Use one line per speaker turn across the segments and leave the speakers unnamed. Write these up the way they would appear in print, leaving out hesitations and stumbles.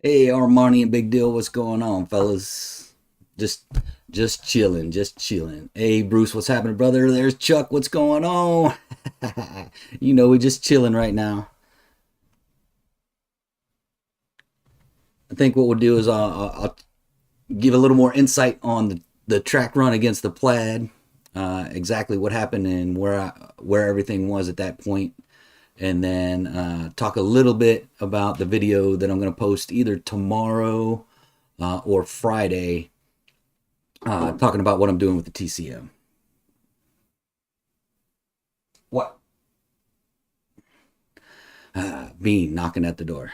Hey, Armani and Big Deal, what's going on, fellas? Just, just chilling, just chilling. Hey, Bruce, what's happening, brother? There's Chuck, what's going on? We're just chilling right now. I think what we'll do is I'll give a little more insight on the track run against the Plaid, exactly what happened and where everything was at that point, and then talk a little bit about the video that I'm going to post either tomorrow or Friday, talking about what I'm doing with the TCM. What? Bean knocking at the door.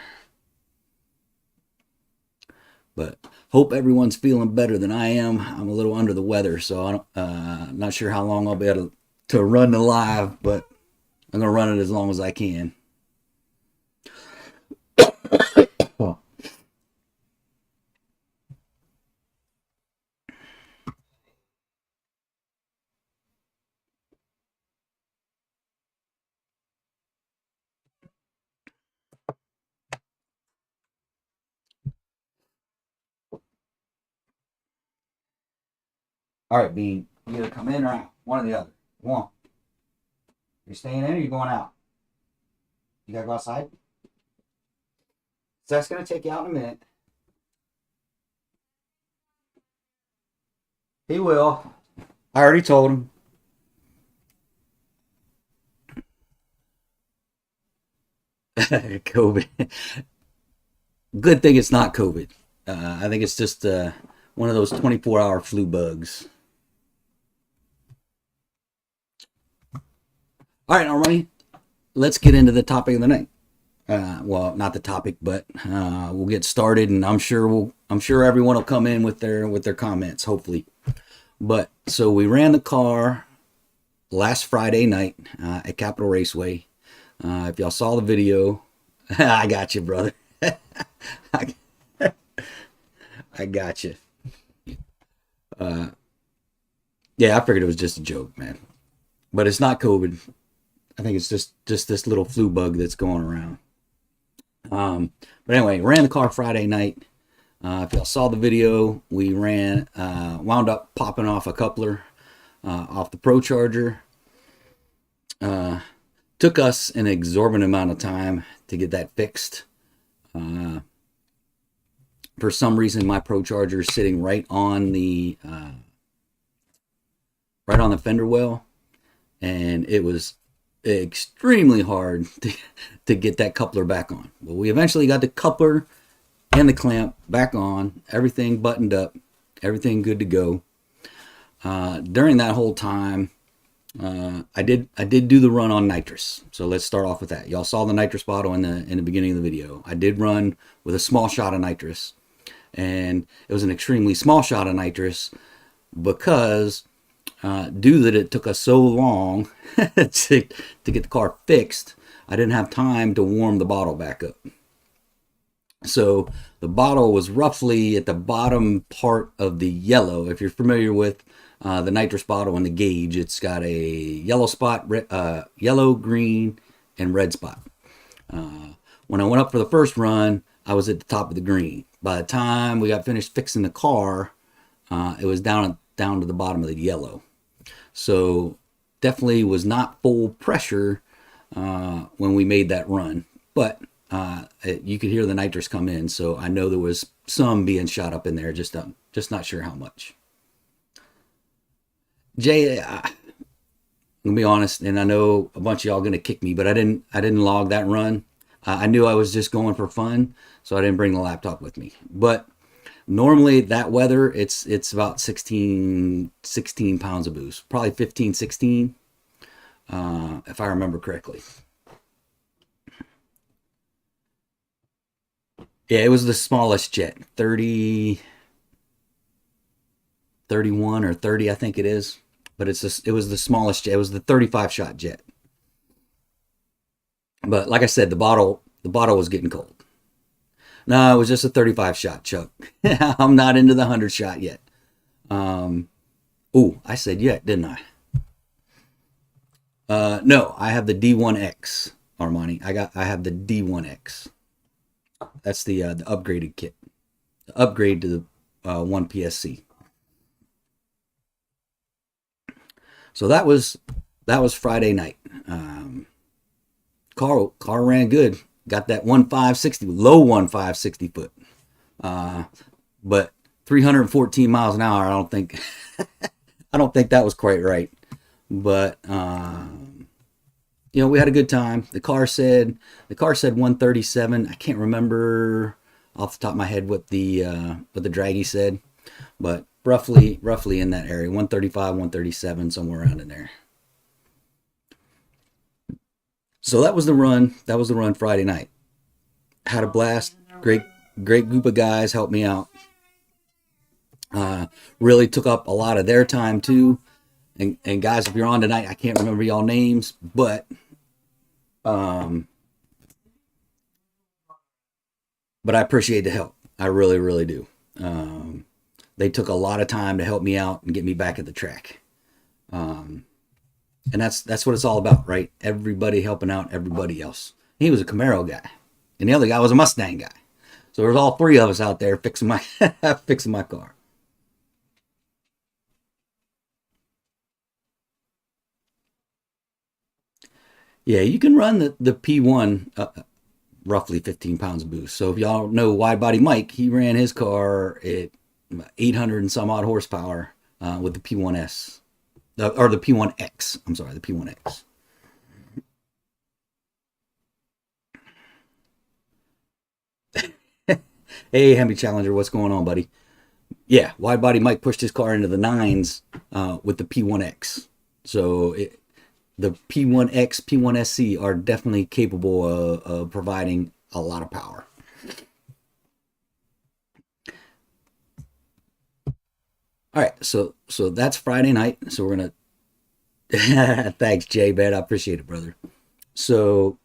But hope everyone's feeling better than I am. I'm a little under the weather, so I'm not sure how long I'll be able to run the live, but I'm gonna run it as long as I can. Well, all right, Bean. You either come in or out. One or the other. Come on. You're staying in or you going out? You gotta go outside. So that's gonna take you out in a minute. He will. I already told him. COVID. Good thing it's not COVID. I think it's just one of those 24-hour flu bugs. All right, Armani, let's get into the topic of the night. Well, not the topic, but we'll get started, and I'm sure everyone will come in with their comments, hopefully. But so we ran the car last Friday night at Capitol Raceway. If y'all saw the video, I got you, brother. I, I got you. Yeah, I figured it was just a joke, man. But it's not COVID. I think it's just this little flu bug that's going around. But anyway, ran the car Friday night. If y'all saw the video, we wound up popping off a coupler off the Pro Charger. Took us an exorbitant amount of time to get that fixed. For some reason, my Pro Charger is sitting right on the fender well, and it was extremely hard to get that coupler back on. But we eventually got the coupler and the clamp back on, everything buttoned up, everything good to go. During that whole time, I did do the run on nitrous. So let's start off with that. Y'all saw the nitrous bottle in the beginning of the video. I did run with a small shot of nitrous, and it was an extremely small shot of nitrous because due that it took us so long to get the car fixed, I didn't have time to warm the bottle back up. So the bottle was roughly at the bottom part of the yellow. If you're familiar with the nitrous bottle and the gauge, it's got a yellow spot, yellow, green, and red spot. When I went up for the first run, I was at the top of the green. By the time we got finished fixing the car, it was down to the bottom of the yellow. So definitely was not full pressure when we made that run, but you could hear the nitrous come in, so I know there was some being shot up in there. Just not sure how much. Jay, I'm gonna be honest, and I know a bunch of y'all gonna kick me, but I didn't log that run. I knew I was just going for fun, so I didn't bring the laptop with me. But normally that weather, it's about 16 pounds of boost, probably 15, 16, if I remember correctly. Yeah, it was the smallest jet, 30, 31 or 30, I think it is. But it was the smallest jet. It was the 35 shot jet. But like I said, the bottle was getting cold. No, it was just a 35 shot, Chuck. I'm not into the 100 shot yet. Um, oh, I said yet, didn't I? No, I have the D1X, Armani. I have the D1X. That's the upgraded kit, the upgrade to the 1 PSC. So that was Friday night. Car ran good. Got that 1.560 low 1.560 foot, but 314 miles an hour. I don't think that was quite right. But we had a good time. The car said 137. I can't remember off the top of my head what the draggy said, but roughly in that area, 135, 137, somewhere around in there. So that was the run. That was the run Friday night. Had a blast. Great group of guys helped me out. Really took up a lot of their time too. And guys, if you're on tonight, I can't remember y'all names, but I appreciate the help. I really, really do. They took a lot of time to help me out and get me back at the track. And that's what it's all about, right? Everybody helping out everybody else. He was a Camaro guy, and the other guy was a Mustang guy. So there's all three of us out there fixing my fixing my car. Yeah, you can run the P1 roughly 15 pounds of boost. So if y'all know Wide Body Mike, he ran his car at 800 and some odd horsepower with the P1S. Or the P1X. I'm sorry, the P1X. Hey, Hemi Challenger, what's going on, buddy? Yeah, Wide Body Mike pushed his car into the nines with the P1X. So the P1X, P1SC are definitely capable of providing a lot of power. All right, so that's Friday night. So we're gonna thanks, Jay, man. I appreciate it, brother. So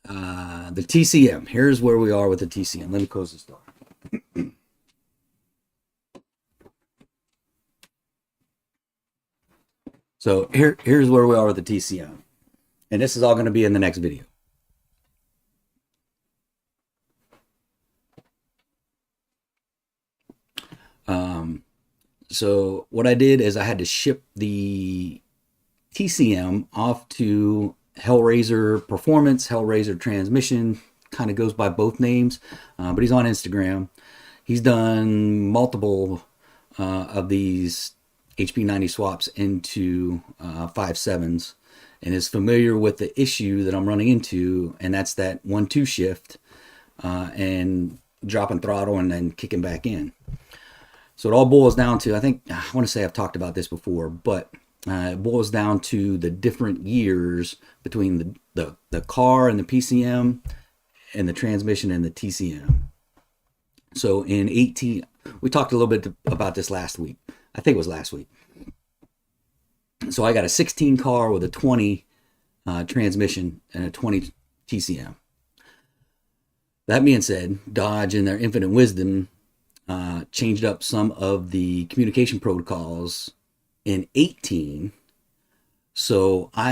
the TCM. Here's where we are with the TCM. Let me close this door. So here's where we are with the TCM, and this is all going to be in the next video. So what I did is I had to ship the TCM off to Hellraiser Performance, Hellraiser Transmission, kind of goes by both names, but he's on Instagram. He's done multiple of these HP90 swaps into 5.7s and is familiar with the issue that I'm running into, and that's that 1-2 shift and dropping throttle and then kicking back in. So it all boils down to, I want to say I've talked about this before, but it boils down to the different years between the car and the PCM and the transmission and the TCM. So in 18, we talked a little bit about this last week. I think it was last week. So I got a 16 car with a 20 transmission and a 20 TCM. That being said, Dodge in their infinite wisdom changed up some of the communication protocols in 18. So my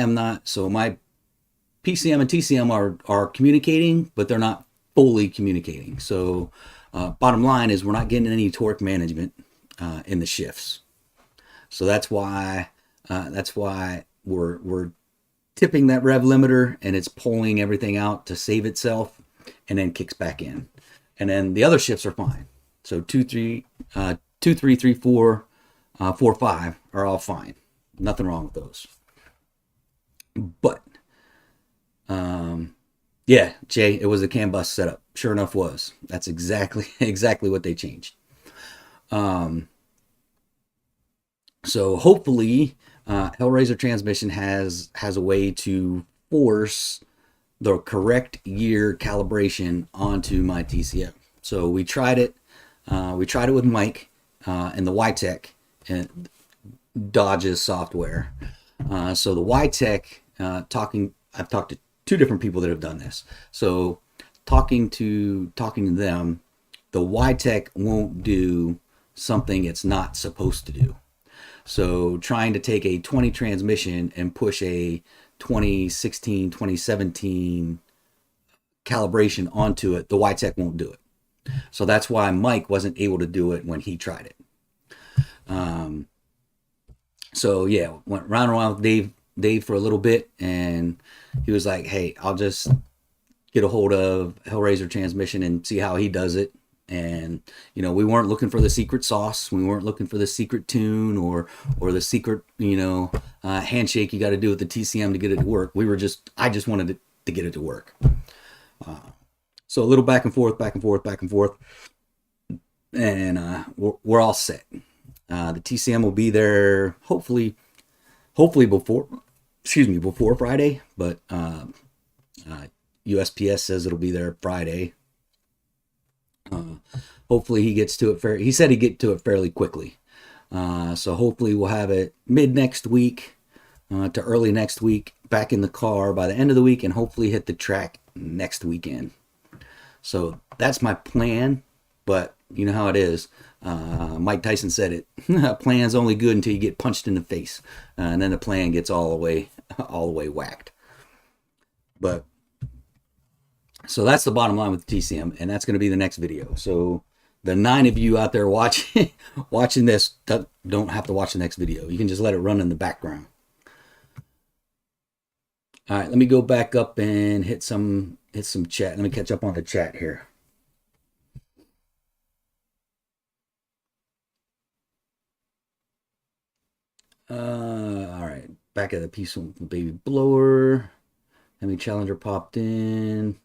PCM and TCM are communicating, but they're not fully communicating. So bottom line is we're not getting any torque management in the shifts. So that's why we're tipping that rev limiter and it's pulling everything out to save itself and then kicks back in. And then the other shifts are fine. So 2, 3, 3, 4, 4, 5 are all fine. Nothing wrong with those. But yeah, Jay, it was a CAN bus setup. Sure enough was. That's exactly what they changed. So hopefully Hellraiser Transmission has a way to force the correct year calibration onto my TCM. So we tried it. We tried it with Mike and the YTech and Dodge's software. So the YTech, I've talked to two different people that have done this. So talking to them, the YTech won't do something it's not supposed to do. So trying to take a 20 transmission and push a 2016, 2017 calibration onto it, the YTech won't do it. So that's why Mike wasn't able to do it when he tried it. So yeah, went round and round with Dave for a little bit, and he was like, "Hey, I'll just get a hold of Hellraiser Transmission and see how he does it." And we weren't looking for the secret sauce. We weren't looking for the secret tune or the secret handshake you got to do with the TCM to get it to work. I just wanted to get it to work. So a little back and forth, back and forth, back and forth, and we're all set. The TCM will be there hopefully before Friday, but USPS says it'll be there Friday. Hopefully he gets to it he said he'd get to it fairly quickly. So hopefully we'll have it mid next week to early next week back in the car by the end of the week, and hopefully hit the track next weekend. So that's my plan, but you know how it is. Mike Tyson said it. Plan's only good until you get punched in the face, and then the plan gets all the way whacked. But so that's the bottom line with the TCM, and that's going to be the next video. So the 9 of you out there watching this don't have to watch the next video. You can just let it run in the background. All right, let me go back up and hit some chat. Let me catch up on the chat here. All right, back at the piece of baby blower. Hemi Challenger popped in.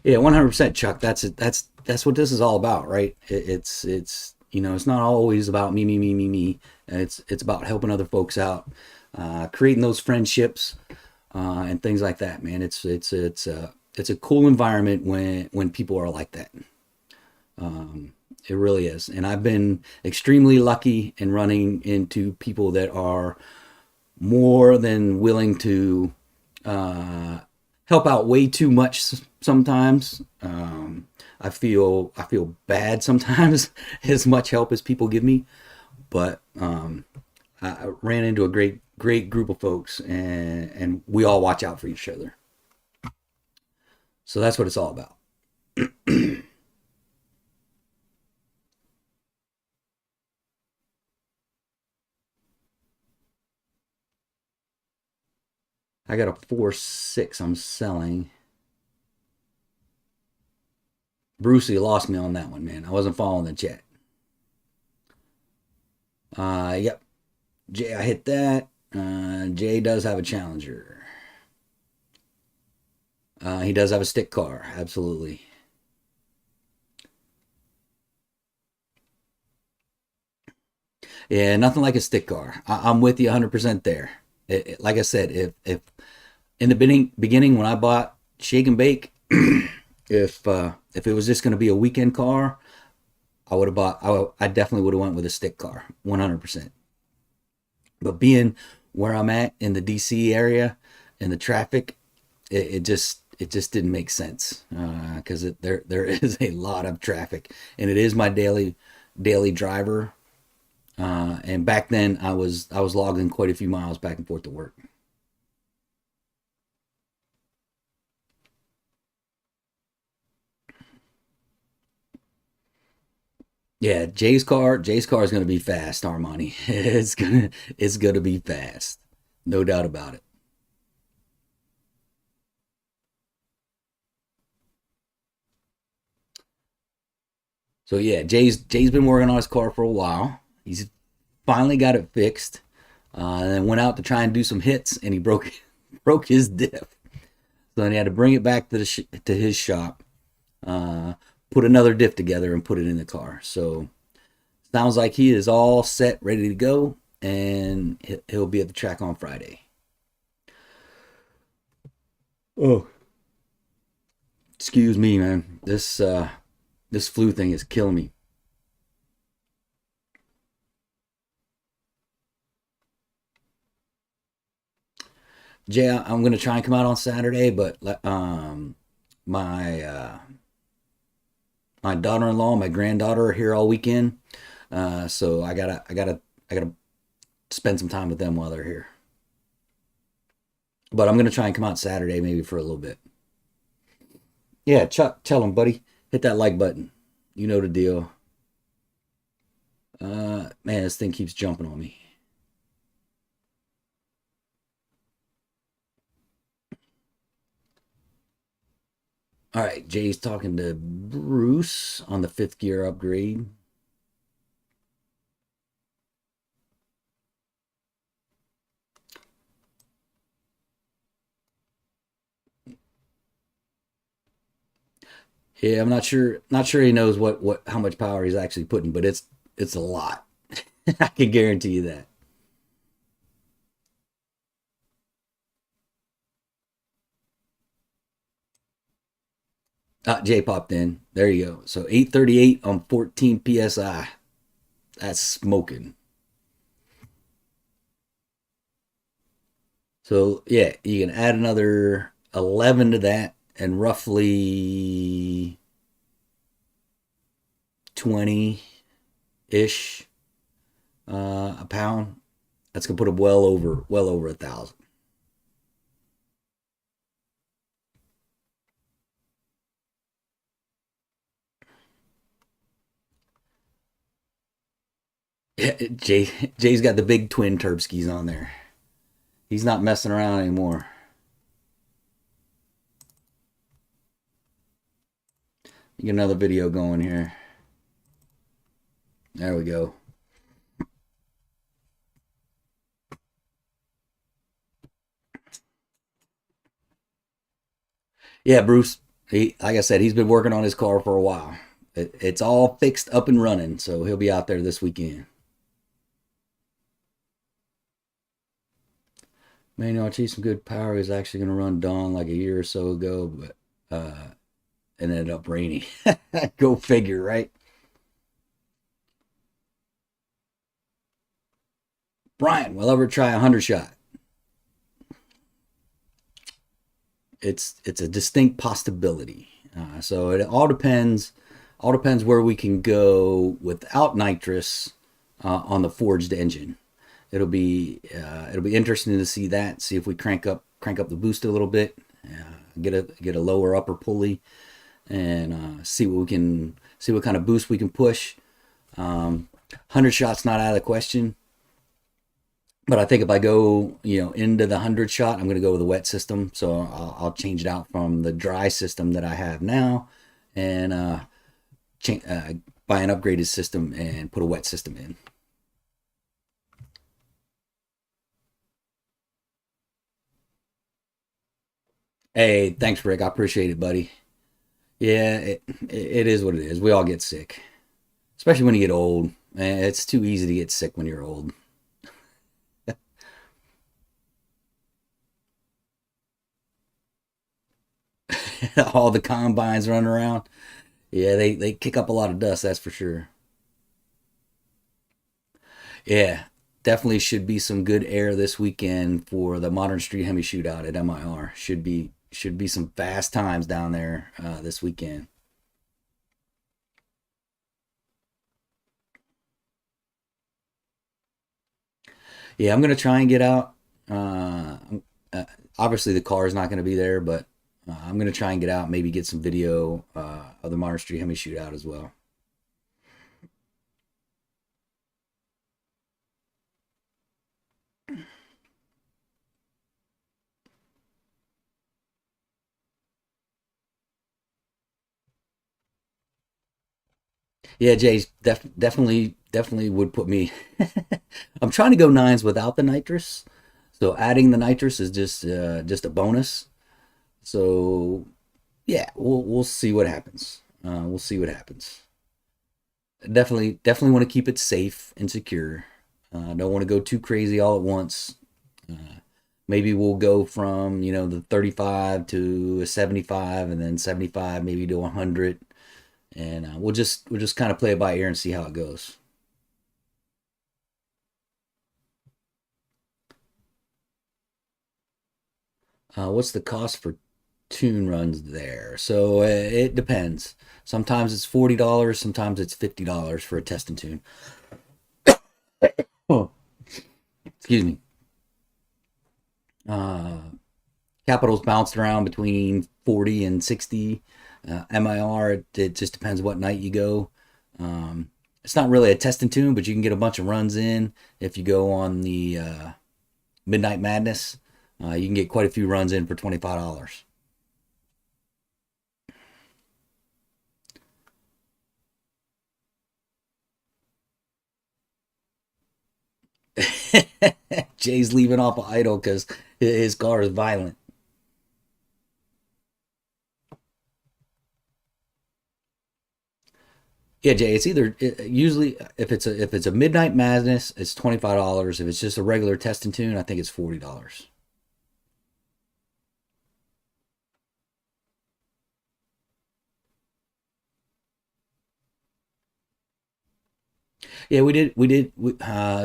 Yeah, 100%, Chuck. That's what this is all about, right? It's it's not always about me. It's about helping other folks out, creating those friendships, and things like that, man. It's a cool environment when people are like that. It really is. And I've been extremely lucky in running into people that are more than willing to help out way too much sometimes. I feel bad sometimes as much help as people give me, but I ran into a great group of folks, and we all watch out for each other. So that's what it's all about. I got a 4.6 I'm selling. Brucey lost me on that one, man. I wasn't following the chat. Yep. Jay, I hit that. Jay does have a Challenger. He does have a stick car, absolutely. Yeah, nothing like a stick car. I'm with you 100% there. Like I said, if in the beginning when I bought Shake and Bake, if it was just going to be a weekend car, I definitely would have went with a stick car, 100%. But being where I'm at in the DC area and the traffic, it just didn't make sense, because there is a lot of traffic, and it is my daily driver. And back then I was logging quite a few miles back and forth to work. Yeah, Jay's car is going to be fast, Armani. It's going to be fast. No doubt about it. So yeah, Jay's been working on his car for a while. He's finally got it fixed, and then went out to try and do some hits, and he broke his diff. So then he had to bring it back to his shop, put another diff together, and put it in the car. So sounds like he is all set, ready to go, and he'll be at the track on Friday. Oh, excuse me, man. This flu thing is killing me. Jay, I'm gonna try and come out on Saturday, but my my daughter-in-law, my granddaughter are here all weekend, so I gotta spend some time with them while they're here. But I'm gonna try and come out Saturday maybe for a little bit. Yeah, Chuck, tell them, buddy, hit that like button. You know the deal. Man, this thing keeps jumping on me. All right, Jay's talking to Bruce on the fifth gear upgrade. Yeah, I'm not sure. Not sure he knows what how much power he's actually putting, but it's a lot. I can guarantee you that. Jay popped in. There you go. So 838 on 14 psi. That's smoking. So yeah, you can add another 11 to that, and roughly 20 ish a pound. That's gonna put it well over 1,000. Yeah, Jay's got the big twin Terpskis on there. He's not messing around anymore. Get another video going here. There we go. Yeah, Bruce. Like I said, he's been working on his car for a while. It's all fixed up and running, so he'll be out there this weekend. Man, you know, achieved some good power. He was actually going to run Dawn like a year or so ago, but it ended up raining. Go figure, right? Brian, will ever try a 100 shot? It's a distinct possibility. So it all depends. All depends where we can go without nitrous on the forged engine. It'll be interesting to see that. See if we crank up the boost a little bit. Get a lower upper pulley and see what kind of boost we can push. 100 shots not out of the question. But I think if I go, into the 100 shot, I'm going to go with a wet system. So I'll change it out from the dry system that I have now, and buy an upgraded system and put a wet system in. Hey, thanks, Rick. I appreciate it, buddy. Yeah, it is what it is. We all get sick, especially when you get old. Man, it's too easy to get sick when you're old. All the combines running around. Yeah, they kick up a lot of dust, that's for sure. Yeah, definitely should be some good air this weekend for the Modern Street Hemi Shootout at MIR. Should be some fast times down there this weekend. Yeah, I'm gonna try and get out. Uh, Obviously, the car is not gonna be there, but I'm gonna try and get out. Maybe get some video of the Modern Street Hemi Shootout as well. Yeah, Jay's definitely would put me. I'm trying to go nines without the nitrous, so adding the nitrous is just a bonus. So yeah, we'll see what happens. We'll see what happens. Definitely want to keep it safe and secure. Don't want to go too crazy all at once. Maybe we'll go from the 35 to a 75, and then 75 maybe to 100, and we'll just kind of play it by ear and see how it goes. What's the cost for tune runs there? So it depends. Sometimes it's $40. Sometimes it's $50 for a test and tune. Oh. excuse me, uh, capitals bounced around between 40 and 60 MIR. It just depends what night you go. It's not really a test and tune, but you can get a bunch of runs in if you go on the Midnight Madness. You can get quite a few runs in for $25. Jay's leaving off of idle because his car is violent. Yeah, Jay. It's either usually if it's a Midnight Madness, it's $25. If it's just a regular test and tune, I think it's $40. Yeah,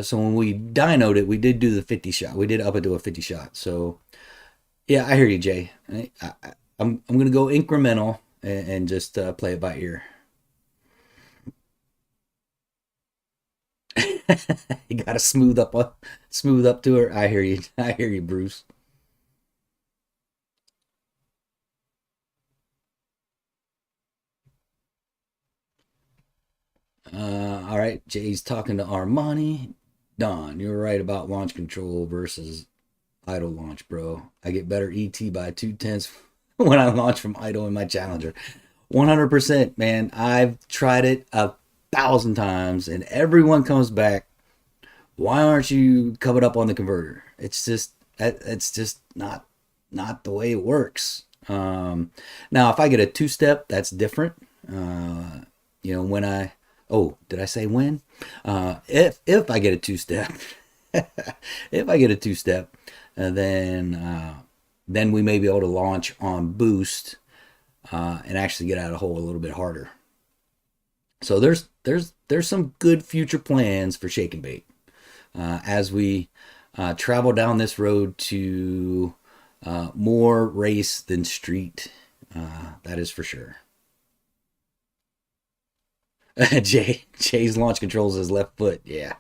so when we dynoed it, we did do the 50 shot. We did up it to a 50 shot. So yeah, I hear you, Jay. I'm gonna go incremental and just play it by ear. You gotta smooth up to her. I hear you. I hear you, Bruce. All right, Jay's talking to Armani. Don, you're right about launch control versus idle launch, bro. I get better ET by 2/10 when I launch from idle in my Challenger. 100%, man. I've tried it 1,000 times, and everyone comes back. Why aren't you covered up on the converter? It's just not the way it works. Now, if I get a two step, that's different. When I did I say when? If I get a two step, if I get a two step, then we may be able to launch on boost and actually get out of the hole a little bit harder. So there's some good future plans for Shake and Bake as we travel down this road to more race than street. That is for sure. Jay's launch controls his left foot. Yeah,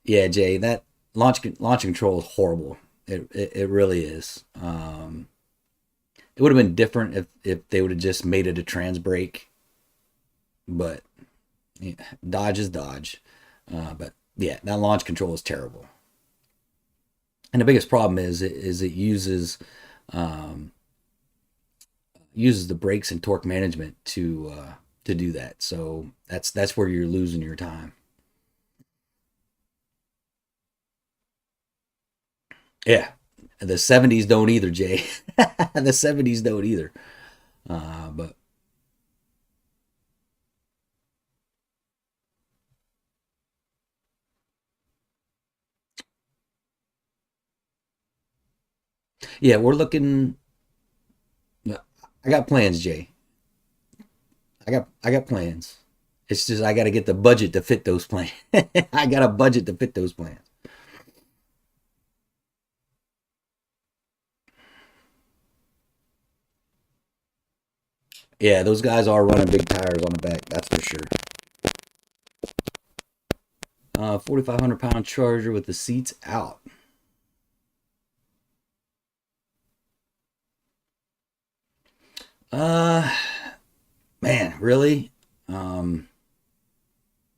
yeah, Jay. That launch control is horrible. It really is. It would have been different if they would have just made it a trans brake, but yeah, Dodge is Dodge. But yeah, that launch control is terrible. And the biggest problem is it um, uses the brakes and torque management to do that. So that's where you're losing your time. Yeah, the '70s don't either, Jay. The '70s don't either. But yeah, we're looking. I got plans, Jay. I got plans. It's just I got to get the budget to fit those plans. I got a budget to fit those plans. Yeah, those guys are running big tires on the back. That's for sure. 4,500 pound Charger with the seats out. Uh, Man, really? Um,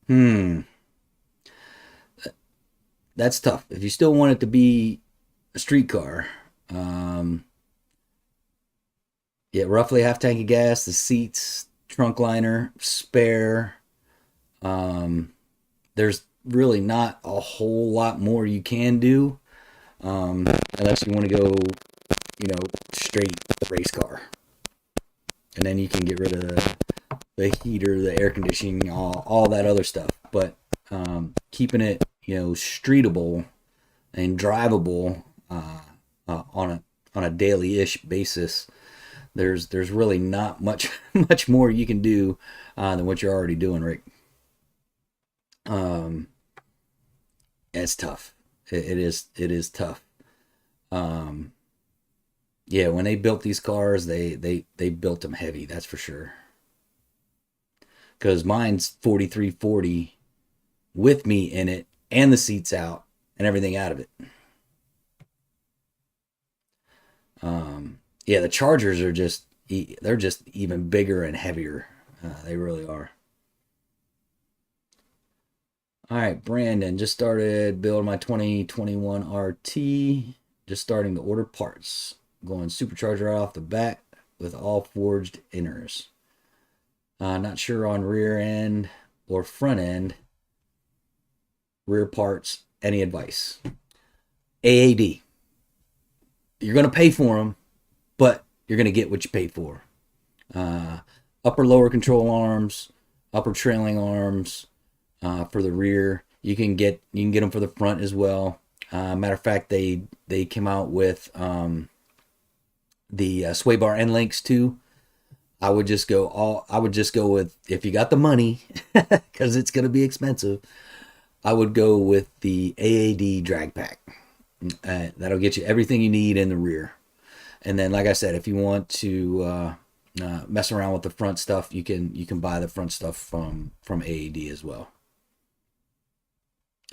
hmm, that's tough. If you still want it to be a street car, um, yeah, roughly half tank of gas, the seats, trunk liner, spare. Um, there's really not a whole lot more you can do unless you want to go, straight race car, and then you can get rid of the heater, the air conditioning, all that other stuff. But keeping it, streetable and drivable on a daily ish basis, there's really not much much more you can do than what you're already doing, Rick. Um, it's tough. It is tough. Um, yeah, when they built these cars, they built them heavy. That's for sure. Because mine's 4340 with me in it and the seats out. and everything out of it. Yeah, the Chargers are they're just even bigger and heavier. They really are. All right, Brandon, just started building my 2021 RT. Just starting to order parts. Going supercharger right off the bat with all forged inners. Not sure on rear end or front end rear parts. Any advice? AAD. You're going to pay for them, but you're going to get what you paid for. Uh, Upper lower control arms, upper trailing arms for the rear. You can get them for the front as well. Matter of fact, they came out with the sway bar end links too. I would just go with, if you got the money, because it's going to be expensive. I would go with the AAD drag pack. That'll get you everything you need in the rear. And then, like I said, if you want to mess around with the front stuff, you can buy the front stuff from AAD as well.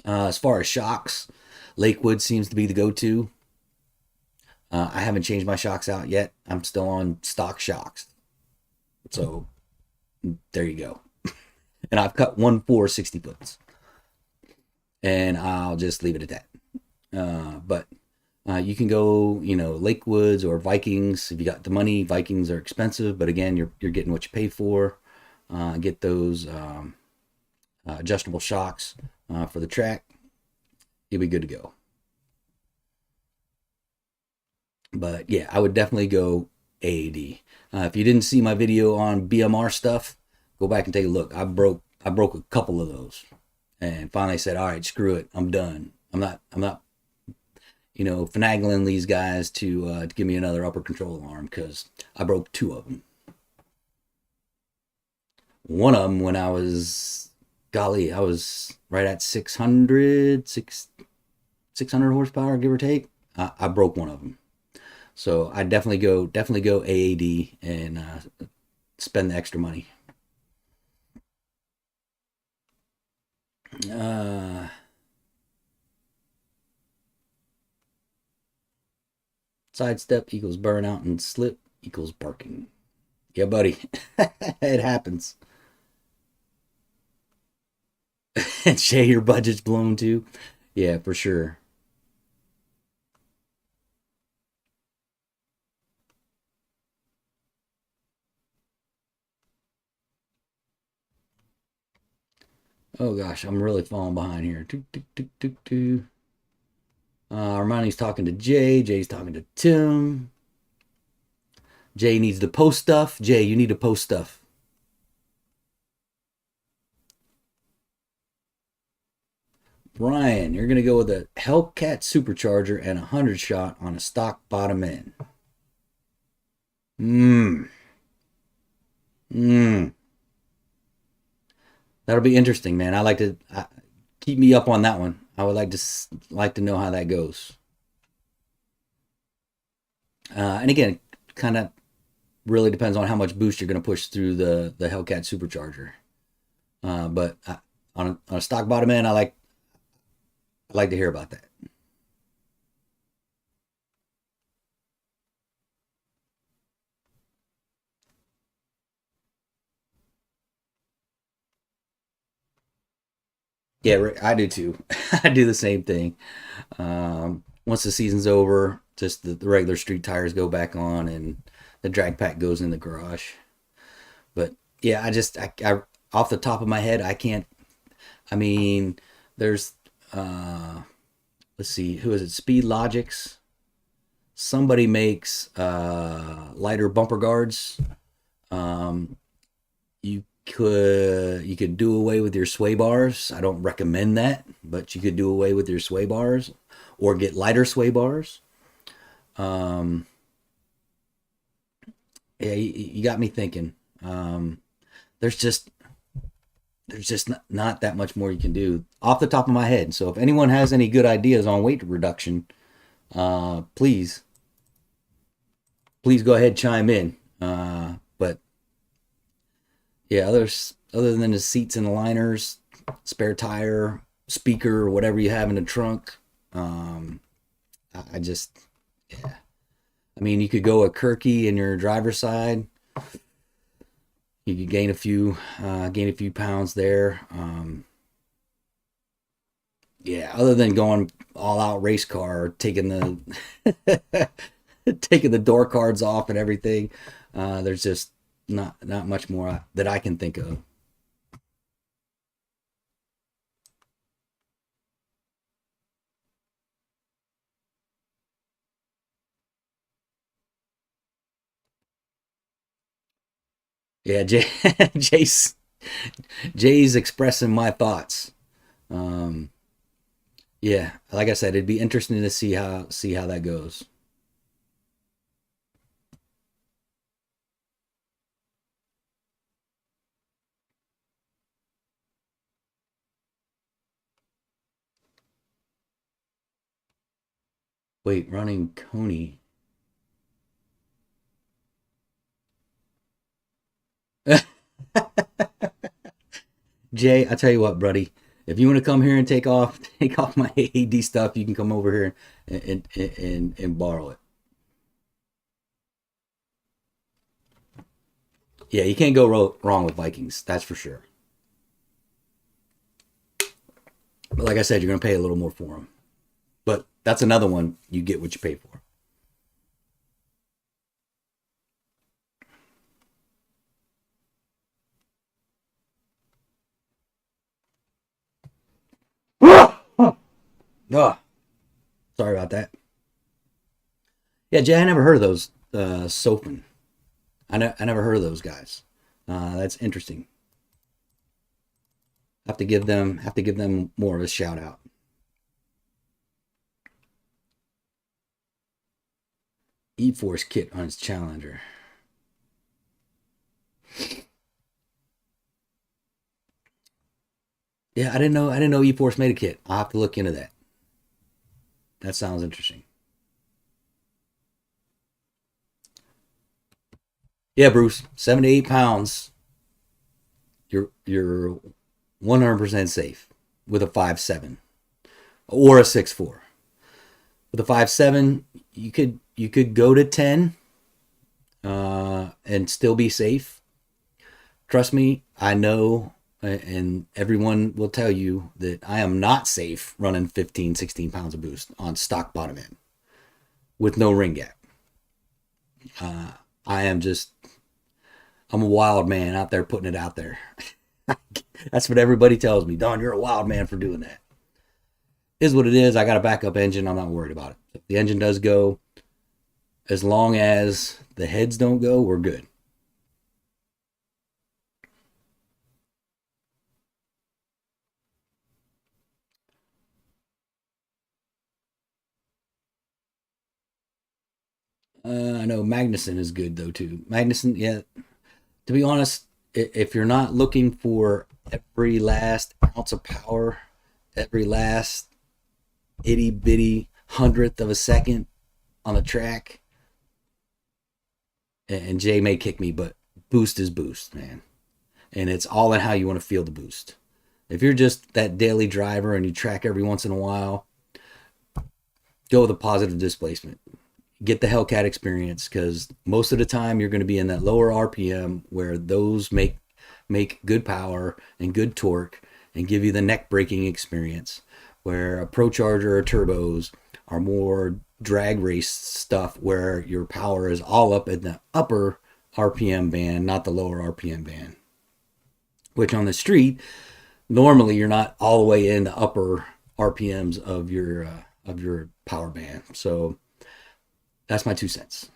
As far as shocks, Lakewood seems to be the go-to. I haven't changed my shocks out yet. I'm still on stock shocks. So there you go. And I've cut 1 4 60 foots. And I'll just leave it at that. But you can go, Lakewoods or Vikings if you got the money. Vikings are expensive, but again, you're getting what you pay for. Get those adjustable shocks for the track. You'll be good to go. But yeah, I would definitely go AAD. If you didn't see my video on BMR stuff, go back and take a look. I broke a couple of those, and finally said, all right, screw it, I'm done. I'm not finagling these guys to give me another upper control arm, because I broke 2 of them. One of them when I was right at 600 horsepower, give or take. I broke one of them. So I definitely go AAD and spend the extra money. Sidestep equals burnout, and slip equals barking. Yeah, buddy. It happens. And Shay, your budget's blown too. Yeah, for sure. Oh gosh, I'm really falling behind here. Armani's talking to Jay. Jay's talking to Tim. Jay needs to post stuff. Jay, you need to post stuff. Brian, you're going to go with a Hellcat supercharger and a 100 shot on a stock bottom end. Mmm. That'll be interesting, man. I like to keep me up on that one. I would like to know how that goes. And again, kind of really depends on how much boost you're going to push through the Hellcat supercharger. But on a stock bottom end, I like to hear about that. Yeah, I do too. I do the same thing. Once the season's over, just the regular street tires go back on, and the drag pack goes in the garage. But yeah, I off the top of my head, I can't. I mean, there's let's see, who is it? Speed Logics. Somebody makes lighter bumper guards. Um, you could do away with your sway bars. I don't recommend that, but you could do away with your sway bars or get lighter sway bars. Um, yeah, you got me thinking. There's just not that much more you can do off the top of my head. So if anyone has any good ideas on weight reduction, please go ahead, chime in. But yeah, other than the seats and the liners, spare tire, speaker, or whatever you have in the trunk, Um, I just, yeah. I mean, you could go a Kirky in your driver's side. You could gain a few pounds there. Yeah, other than going all out race car, taking the taking the door cards off and everything, there's just not much more that I can think of. Yeah, Jay's Jay's expressing my thoughts. Um, yeah, like I said, it'd be interesting to see how that goes. Wait, running Coney. Jay, I tell you what, buddy. If you want to come here and take off my AED stuff, you can come over here and borrow it. Yeah, you can't go wrong with Vikings. That's for sure. But like I said, you're gonna pay a little more for them. But that's another one. You get what you pay for. Oh, sorry about that. Yeah, Jay, I never heard of those Sophin. I never heard of those guys. That's interesting. Have to give them more of a shout out. E Force kit on his Challenger. Yeah, I didn't know E Force made a kit. I'll have to look into that. That sounds interesting. Yeah, Bruce, 7 to 8 pounds. You're 100% safe with a 5.7 or a 6.4. With a 5.7, you could go to 10 and still be safe. Trust me, I know, and everyone will tell you that I am not safe running 15, 16 pounds of boost on stock bottom end with no ring gap. I am just, I'm a wild man out there putting it out there. That's what everybody tells me. Don, you're a wild man for doing that. Is what it is. I got a backup engine. I'm not worried about it. If the engine does go, as long as the heads don't go, we're good. I know Magnuson is good though too. Magnuson, yeah. To be honest, if you're not looking for every last ounce of power, every last itty bitty hundredth of a second on the track, and Jay may kick me, but boost is boost, man. And it's all in how you want to feel the boost. If you're just that daily driver and you track every once in a while, go with a positive displacement. Get the Hellcat experience because most of the time you're going to be in that lower RPM where those make good power and good torque and give you the neck breaking experience. Where a Pro Charger or turbos are more drag race stuff where your power is all up in the upper RPM band, not the lower RPM band. Which on the street, normally you're not all the way in the upper RPMs of your power band. So that's my 2 cents.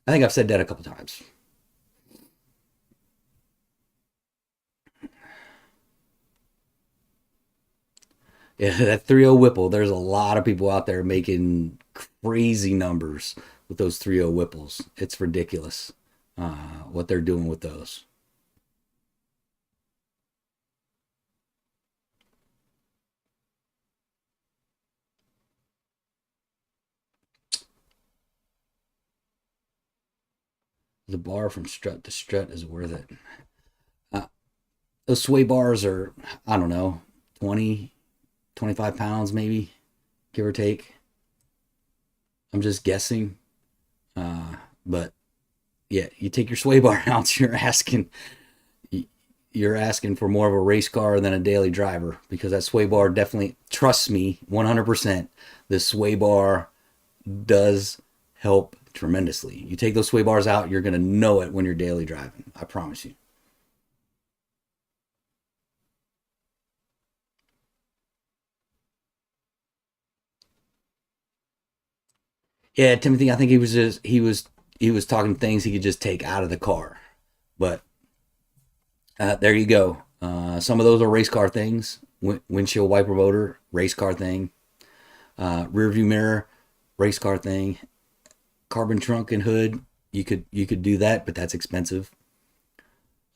I think I've said that a couple times. Yeah, that 3.0 Whipple, there's a lot of people out there making crazy numbers with those 3.0 Whipples. It's ridiculous what they're doing with those. The bar from strut to strut is worth it. Uh, those sway bars are, I don't know, 20, 25 pounds maybe. give or take. I'm just guessing. But yeah, you take your sway bar out, you're asking for more of a race car than a daily driver, because that sway bar definitely, trust me, 100%, the sway bar does help tremendously. You take those sway bars out, you're going to know it when you're daily driving. I promise you. Yeah, Timothy, I think he was talking things he could just take out of the car. But there you go. Some of those are race car things. Windshield wiper motor, race car thing. Rear view mirror, race car thing. Carbon trunk and hood, you could do that, but that's expensive.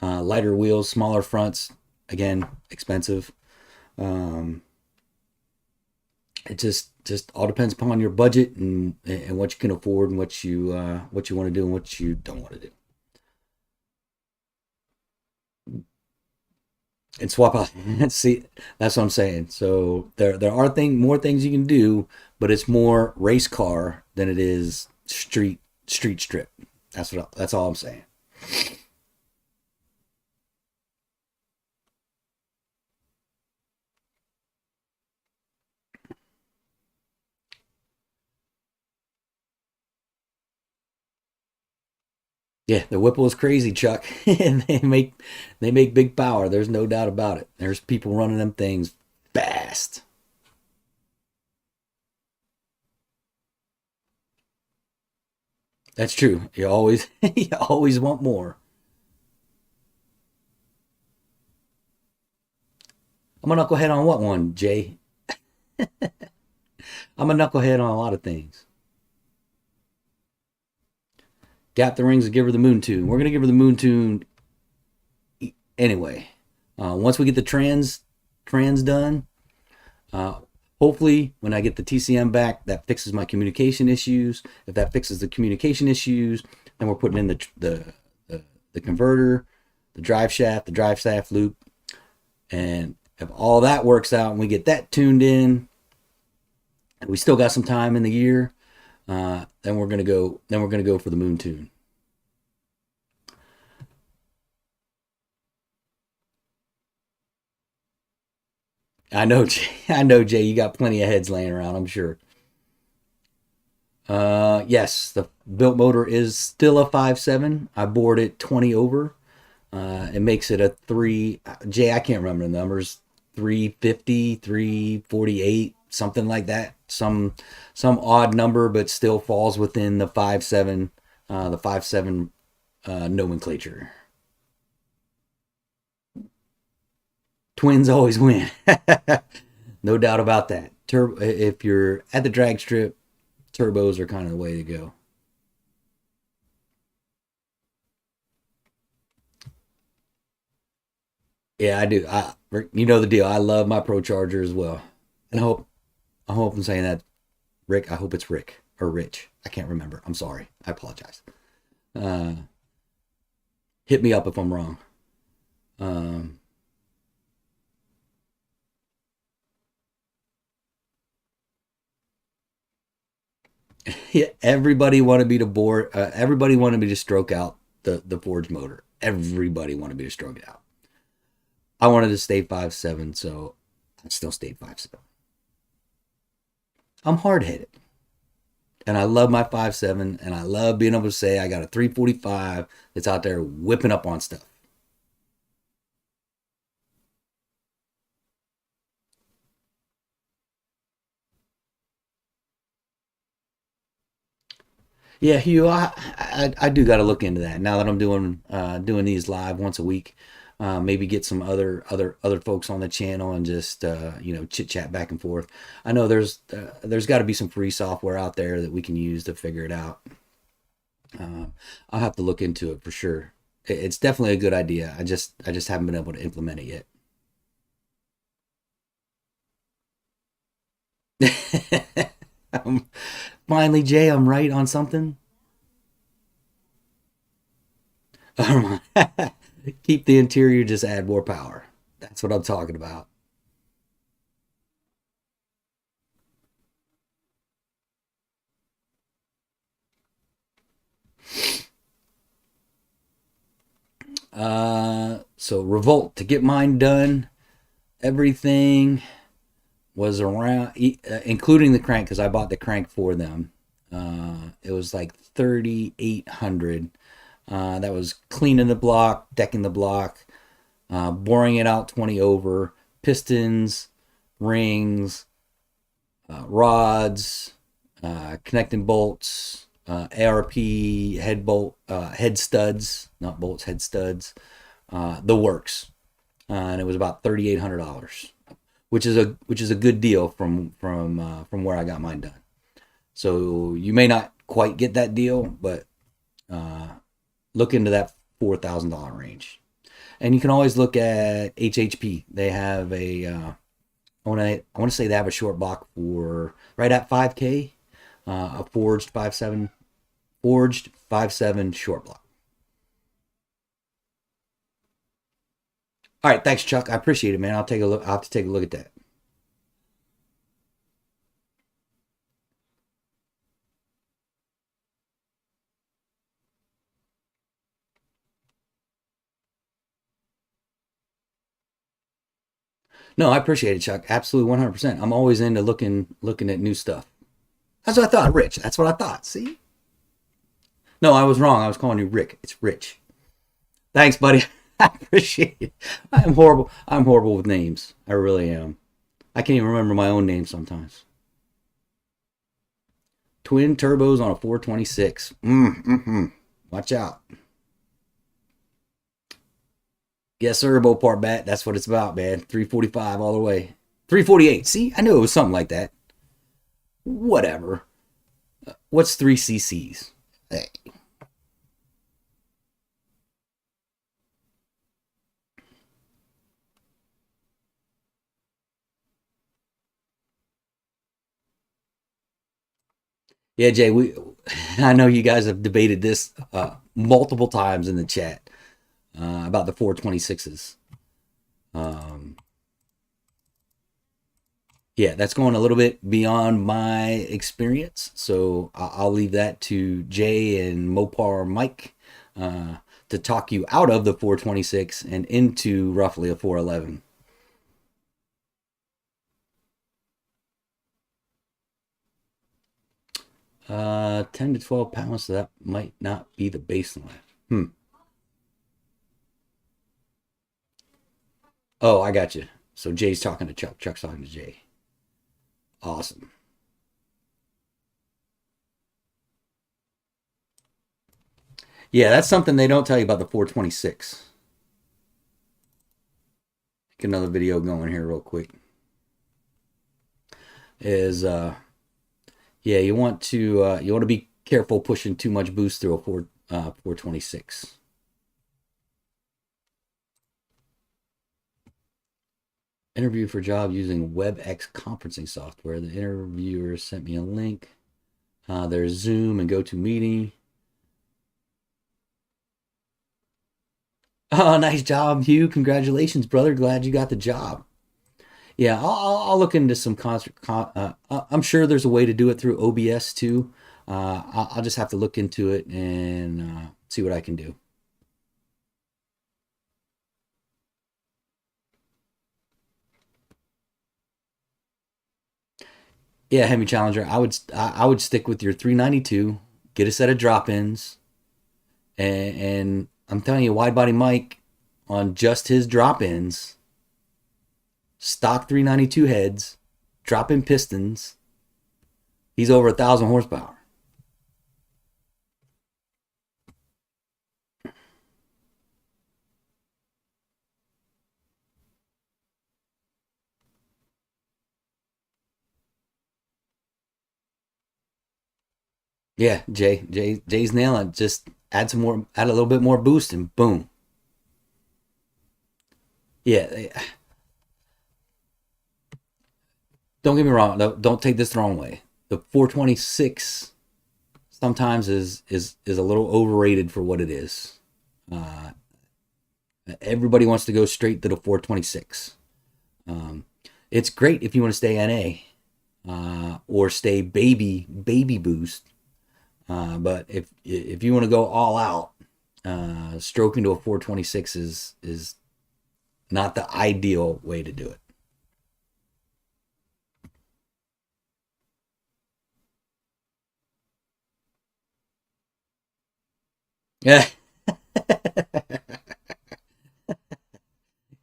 Lighter wheels, smaller fronts, again expensive. Um, it just all depends upon your budget and what you can afford and what you want to do and what you don't want to do. And swap out. See, that's what I'm saying. So there are more things you can do, but it's more race car than it is street strip. That's all I'm saying. Yeah, the Whipple is crazy, Chuck, and they make big power. There's no doubt about it. There's people running them things fast. That's true. You always you always want more. I'm a knucklehead on what one, Jay? I'm a knucklehead on a lot of things. Gap the rings and give her the moon tune. We're gonna give her the moon tune anyway. Once we get the trans done, uh, hopefully when I get the TCM back, that fixes my communication issues. If that fixes the communication issues, then we're putting in the converter, the drive shaft loop, and if all that works out and we get that tuned in, and we still got some time in the year, then we're gonna go. Then we're gonna go for the moon tune. I know, Jay. I know, Jay. You got plenty of heads laying around. I'm sure. Yes, the built motor is still a 5.7. I bored it 20 over. It makes it a three. Jay, I can't remember the numbers. 350, 348, something like that. Some odd number, but still falls within the 5.7. The 5.7 nomenclature. Twins always win. No doubt about that. If you're at the drag strip, turbos are kind of the way to go. Yeah, I do. You know the deal. I love my Pro Charger as well, and I hope I'm saying that, Rick. I hope it's Rick or Rich. I can't remember. I'm sorry. I apologize. Uh, Hit me up if I'm wrong. Um, yeah, everybody wanted me to bore. Everybody wanted me to stroke out the Forge motor. Everybody wanted me to stroke it out. I wanted to stay 5.7, so I still stayed 5.7. I'm hard headed, and I love my 5.7, and I love being able to say I got a 345 that's out there whipping up on stuff. Yeah, Hugh, I do got to look into that now that I'm doing these live once a week. Maybe get some other folks on the channel and just chit chat back and forth. I know there's got to be some free software out there that we can use to figure it out. I'll have to look into it for sure. It's definitely a good idea. I just haven't been able to implement it yet. Finally, Jay, I'm right on something. Keep the interior, just add more power. That's what I'm talking about. So Revolt, to get mine done, everything was around, including the crank, because I bought the crank for them. It was like 3,800. That was cleaning the block, decking the block, boring it out 20 over, pistons, rings, rods, connecting bolts, ARP head studs, not bolts, head studs, the works, and it was about $3,800, which is a good deal from where I got mine done. So you may not quite get that deal, but look into that $4,000 range. And you can always look at HHP. They have I want to say they have a short block for right at 5K, a forged 5.7 short block. All right, thanks, Chuck. I appreciate it, man. I'll take a look. I'll have to take a look at that. No, I appreciate it, Chuck. Absolutely, 100%. I'm always into looking at new stuff. That's what I thought, Rich. That's what I thought. See? No, I was wrong. I was calling you Rick. It's Rich. Thanks, buddy. I appreciate it. I'm horrible. I'm horrible with names. I really am. I can't even remember my own name sometimes. Twin turbos on a 426. Watch out. Yes, sir, Mopar bat. That's what it's about, man. 345 all the way. 348. See, I knew it was something like that. Whatever. What's 3 cc's? Hey. Yeah, Jay, I know you guys have debated this multiple times in the chat about the 426s. Um, yeah, that's going a little bit beyond my experience, so I'll leave that to Jay and Mopar Mike to talk you out of the 426 and into roughly a 411. 10 to 12 pounds, so that might not be the baseline. Hmm. Oh, I got you. So Jay's talking to Chuck. Chuck's talking to Jay. Awesome. Yeah, that's something they don't tell you about the 426. Get another video going here real quick. Is yeah, you want to be careful pushing too much boost through a 426. Interview for job using WebEx conferencing software. The interviewer sent me a link. There's Zoom and GoToMeeting. Oh, nice job, Hugh. Congratulations, brother. Glad you got the job. Yeah, I'll look into some concert. I'm sure there's a way to do it through OBS too. I'll just have to look into it and see what I can do. Yeah, Hemi Challenger. I would stick with your 392. Get a set of drop ins, and I'm telling you, wide body Mike on just his drop ins, stock 392 heads, drop in pistons. He's over 1,000 horsepower. Yeah, Jay's nailing it. Just add a little bit more boost, and boom. Yeah, don't get me wrong. Don't take this the wrong way. The 426 sometimes is a little overrated for what it is. Uh, Everybody wants to go straight to the 426. Um, it's great if you want to stay NA or stay baby boost. But if you want to go all out Stroking to a 426 is not the ideal way to do it. Yeah.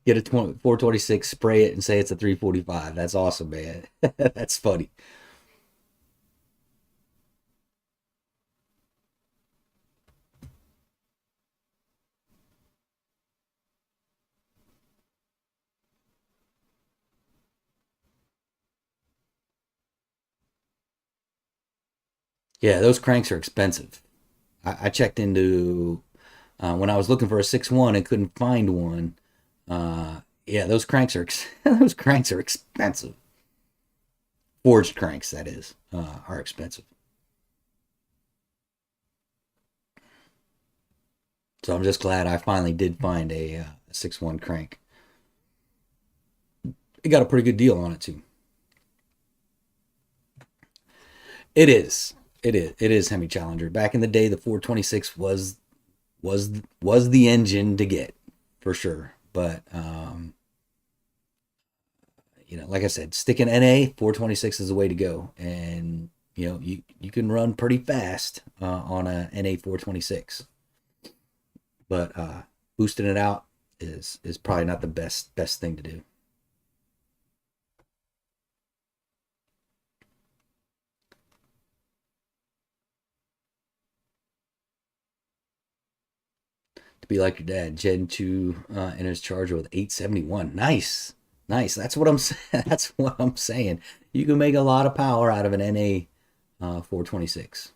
Get a 426, spray it, and say it's a 345. That's awesome, man. That's funny. Yeah, those cranks are expensive. I checked into when I was looking for a 6.1 and couldn't find one. Yeah, those cranks are those cranks are expensive. Forged cranks, that is, are expensive. So I'm just glad I finally did find a 6.1 crank. It got a pretty good deal on it too. It is. It is. It is Hemi Challenger. Back in the day, the 426 was the engine to get for sure. But like I said, sticking NA 426 is the way to go, and you can run pretty fast on a NA 426. But boosting it out is probably not the best thing to do. To be like your dad, Gen 2 in his Charger with 871. Nice, nice. That's what I'm that's what I'm saying. You can make a lot of power out of an NA 426.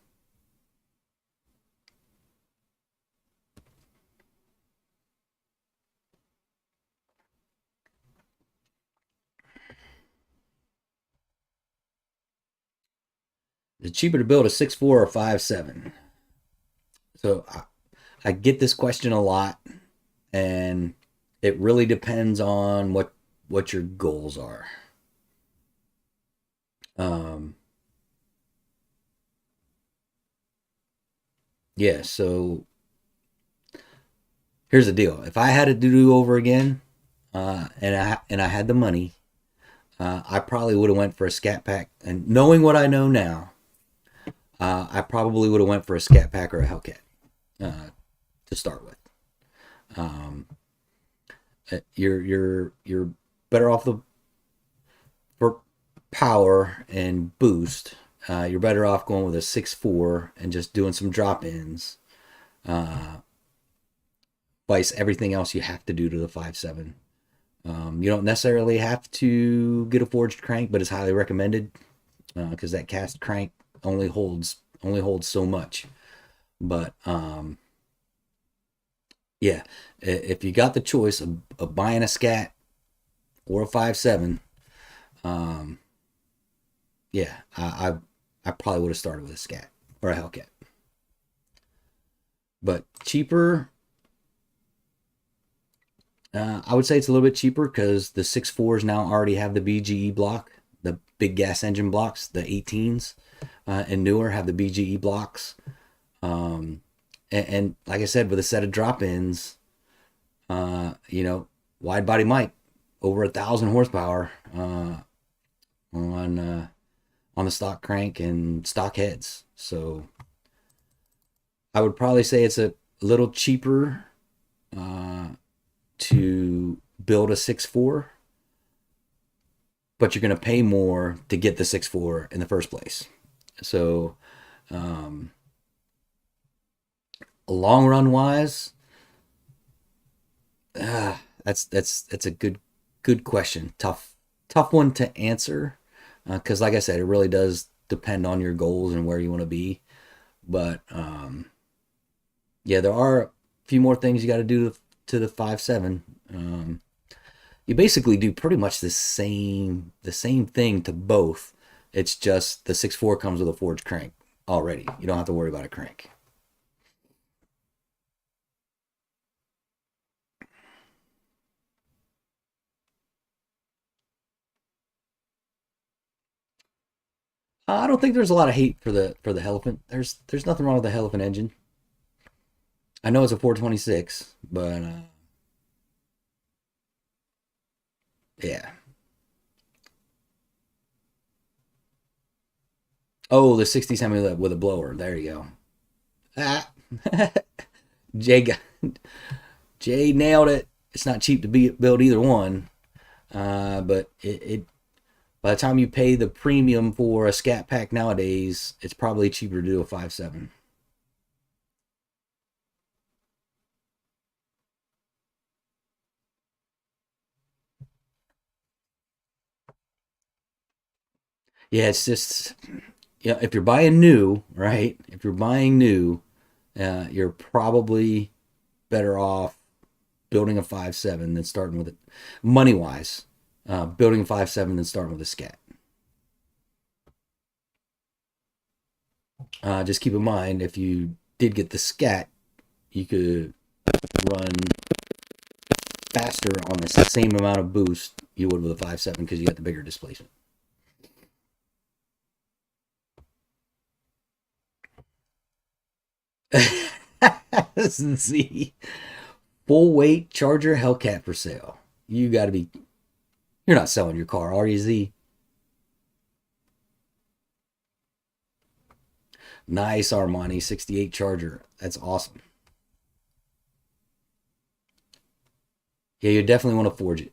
It's cheaper to build a 6.4 or 5.7. So I get this question a lot, and it really depends on what your goals are. Um, yeah. So here's the deal: if I had to do over again, and I had the money, I probably would have went for a Scat Pack. And knowing what I know now, I probably would have went for a Scat Pack or a Hellcat to start with. Um, you're better off for power and boost. You're better off going with a 6.4 and just doing some drop ins. Uh, Vice everything else you have to do to the 5.7. You don't necessarily have to get a forged crank, but it's highly recommended because that cast crank only holds so much. But yeah, if you got the choice of buying a Scat or a 5.7, um, yeah, I probably would have started with a Scat or a Hellcat. But cheaper, I would say it's a little bit cheaper because the 6.4s now already have the BGE block, the big gas engine blocks, the 18s and newer have the BGE blocks. And like I said, with a set of drop ins, wide body Mike, over 1,000 horsepower on on the stock crank and stock heads. So I would probably say it's a little cheaper uh, to build a 6.4, but you're going to pay more to get the 6.4 in the first place. So um, long run wise, that's a good question. Tough one to answer because, like I said, it really does depend on your goals and where you want to be. But yeah, there are a few more things you got to do to the 5.7. You basically do pretty much the same thing to both. It's just the 6.4 comes with a forged crank already. You don't have to worry about a crank. I don't think there's a lot of hate for the elephant. There's nothing wrong with the elephant engine. I know it's a 426, but yeah. Oh, the 60 semi with a blower. There you go. Ah. Jay got, Jay nailed it. It's not cheap to build either one, but it by the time you pay the premium for a Scat Pack nowadays, it's probably cheaper to do a 5.7. Yeah, it's just if you're buying new, right? If you're buying new, you're probably better off building a 5.7 than starting with it. Money wise, building a 5.7 than starting with a Scat. Just keep in mind if you did get the Scat, you could run faster on the same amount of boost you would with a 5.7 because you got the bigger displacement. Z full weight Charger Hellcat for sale. You got to be. You're not selling your car, are you, Z? Nice Armani 68 Charger. That's awesome. Yeah, you definitely want to forge it.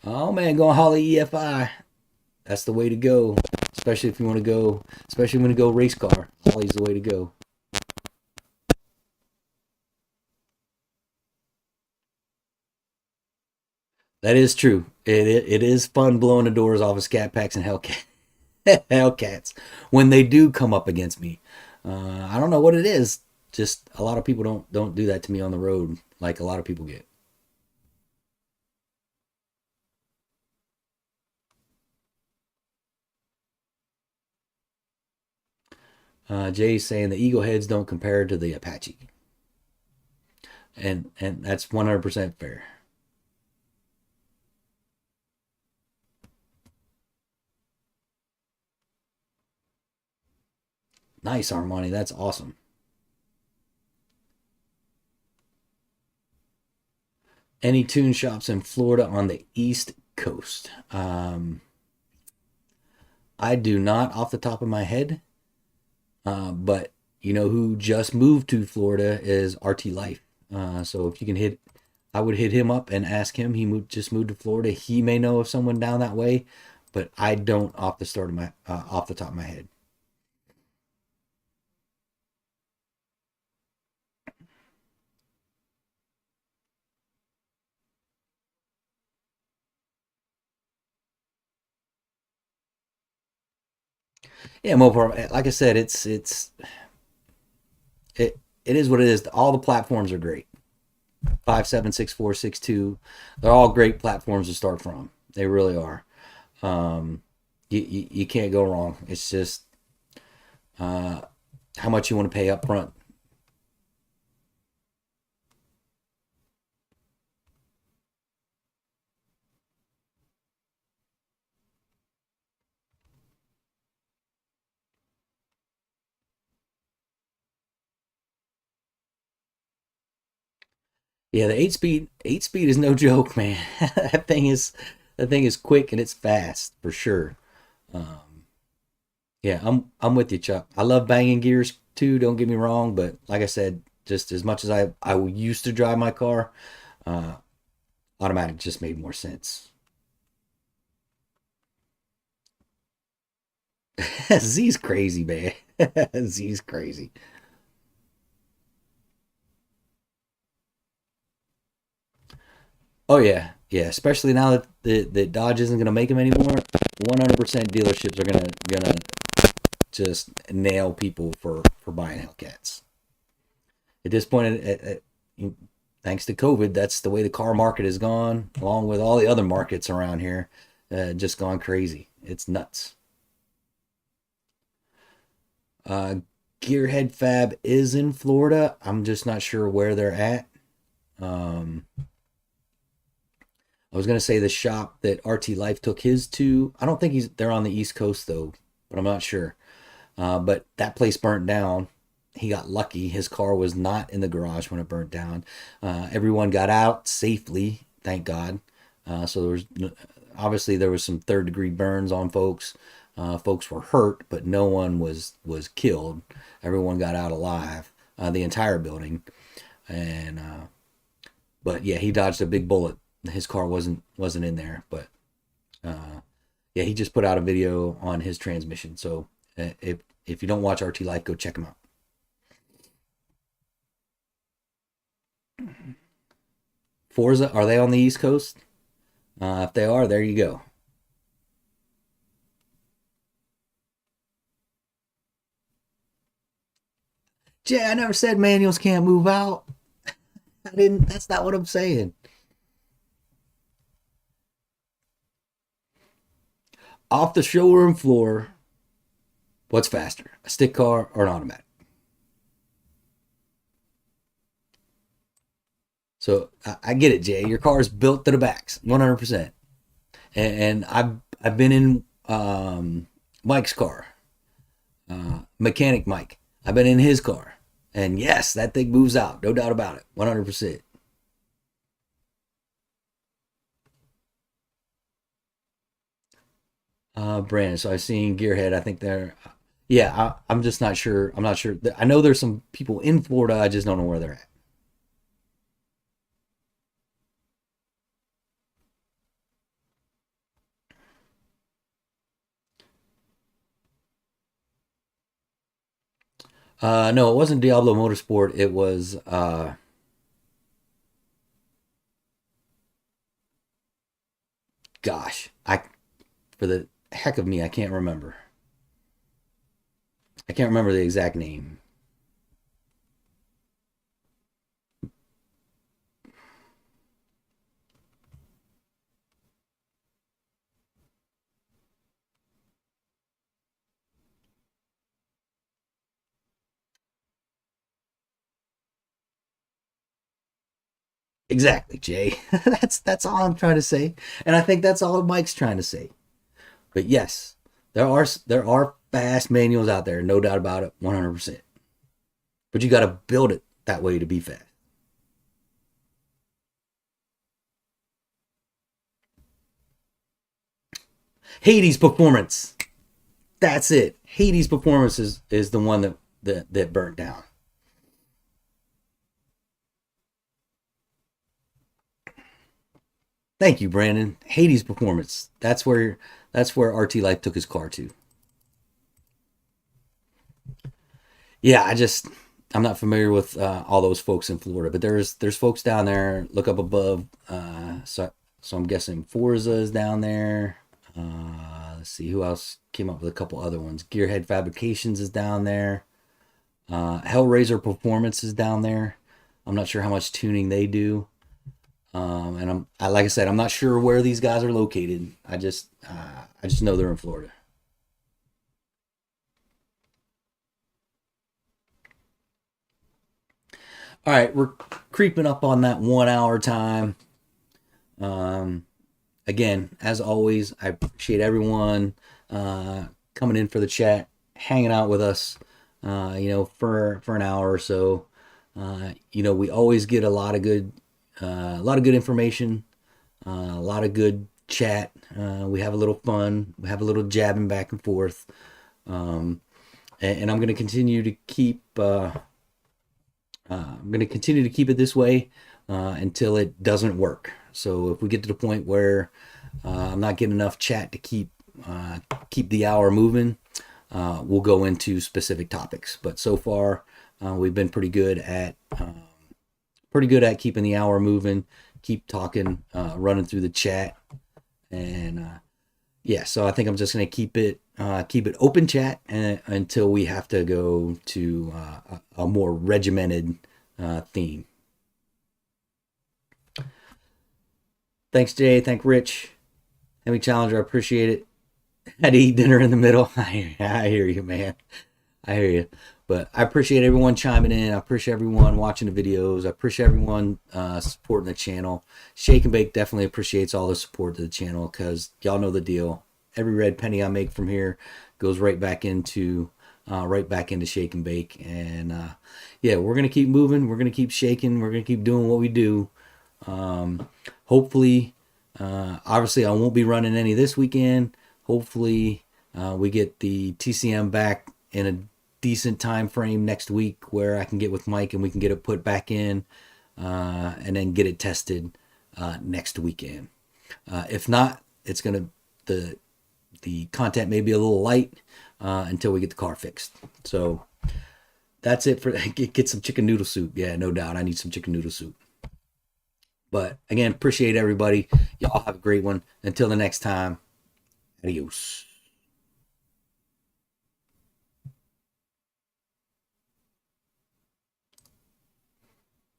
Oh man, going Holly EFI. That's the way to go. Especially if you want to go. Especially when you go race car. Holly's the way to go. That is true. It is fun blowing the doors off of Scat Packs and Hellcats when they do come up against me. I don't know what it is. Just a lot of people don't do that to me on the road like a lot of people get. Jay's saying the Eagle heads don't compare to the Apache, and that's 100% fair. Nice Armani, that's awesome. Any tune shops in Florida on the East Coast? I do not off the top of my head, but you know who just moved to Florida is RT Life. So if you can hit, I would hit him up and ask him. Just moved to Florida. He may know of someone down that way, but I don't off the top of my head. Yeah, Mopar. Like I said, it it is what it is. All the platforms are great. 5.7, 6.4, 6.2. They're all great platforms to start from. They really are. Um, you can't go wrong. It's just uh, how much you want to pay up front. Yeah, the eight speed is no joke, man. That thing is quick and it's fast for sure. Um, yeah, I'm with you, Chuck. I love banging gears too. Don't get me wrong, but like I said, just as much as I used to drive my car, uh, automatic just made more sense. Z's crazy, man. Z's crazy. Oh yeah, yeah. Especially now that that Dodge isn't going to make them anymore. 100% dealerships are gonna just nail people for buying Hellcats. At this point, thanks to COVID, that's the way the car market has gone, along with all the other markets around here. Just gone crazy. It's nuts. Uh, Gearhead Fab is in Florida. I'm just not sure where they're at. Um, I was gonna say the shop that RT Life took his to. I don't think they're on the East Coast though, but I'm not sure. But that place burnt down. He got lucky. His car was not in the garage when it burnt down. Everyone got out safely, thank God. So there was obviously there was some third degree burns on folks. Folks were hurt, but no one was killed. Everyone got out alive. The entire building, and but yeah, he dodged a big bullet. His car wasn't in there, but yeah, he just put out a video on his transmission. So if you don't watch RT Life, go check him out. Forza, are they on the East Coast? If they are, there you go. Jay, I never said manuals can't move out. I didn't. That's not what I'm saying. Off the showroom floor, what's faster, a stick car or an automatic? So I get it, Jay. Your car is built to the backs, 100%. And I've been in Mike's car, mechanic Mike. I've been in his car, and yes, that thing moves out, no doubt about it, 100%. Brandon, so I've seen Gearhead. I think they're, yeah. I'm just not sure. I'm not sure. I know there's some people in Florida. I just don't know where they're at. No, it wasn't Diablo Motorsport. It was, gosh, I for the heck of me, I can't remember. I can't remember the exact name. Exactly, Jay. That's all I'm trying to say, and I think that's all Mike's trying to say. But yes, there are fast manuals out there, no doubt about it, 100%. But you got to build it that way to be fast. Hades Performance. That's it. Hades Performance is the one that burnt down. Thank you, Brandon. Hades Performance. That's where RT Life took his car to. Yeah, I'm not familiar with all those folks in Florida, but there's folks down there. Look up above. So I'm guessing Forza is down there. Let's see who else came up with a couple other ones. Gearhead Fabrications is down there. Hellraiser Performance is down there. I'm not sure how much tuning they do. And like I said, I'm not sure where these guys are located. I just know they're in Florida. All right, we're creeping up on that 1 hour time. Um, Again, as always, I appreciate everyone coming in for the chat, hanging out with us. For an hour or so. We always get a lot of good information, a lot of good chat. We have a little fun. We have a little jabbing back and forth. Um, and I'm going to continue to keep. I'm going to continue to keep it this way until it doesn't work. So if we get to the point where I'm not getting enough chat to keep the hour moving, we'll go into specific topics. But so far, we've been pretty good at keeping the hour moving, keep talking, running through the chat, and yeah. So I think I'm just gonna keep it open chat until we have to go to a more regimented theme. Thanks, Jay. Thank Rich. Heavy Challenger. I appreciate it. Had to eat dinner in the middle. I hear you, man. I hear you. But I appreciate everyone chiming in. I appreciate everyone watching the videos. I appreciate everyone supporting the channel. Shake and Bake definitely appreciates all the support to the channel because y'all know the deal. Every red penny I make from here goes right back into right back into shake and bake. And yeah, we're gonna keep moving. We're gonna keep shaking. We're gonna keep doing what we do. Hopefully, obviously, I won't be running any this weekend. Hopefully, we get the TCM back in a decent time frame next week where I can get with Mike and we can get it put back in, and then get it tested next weekend. If not, it's gonna the content may be a little light until we get the car fixed. So that's it for get some chicken noodle soup. Yeah, no doubt, I need some chicken noodle soup. But again, appreciate everybody. Y'all have a great one. Until the next time, adios.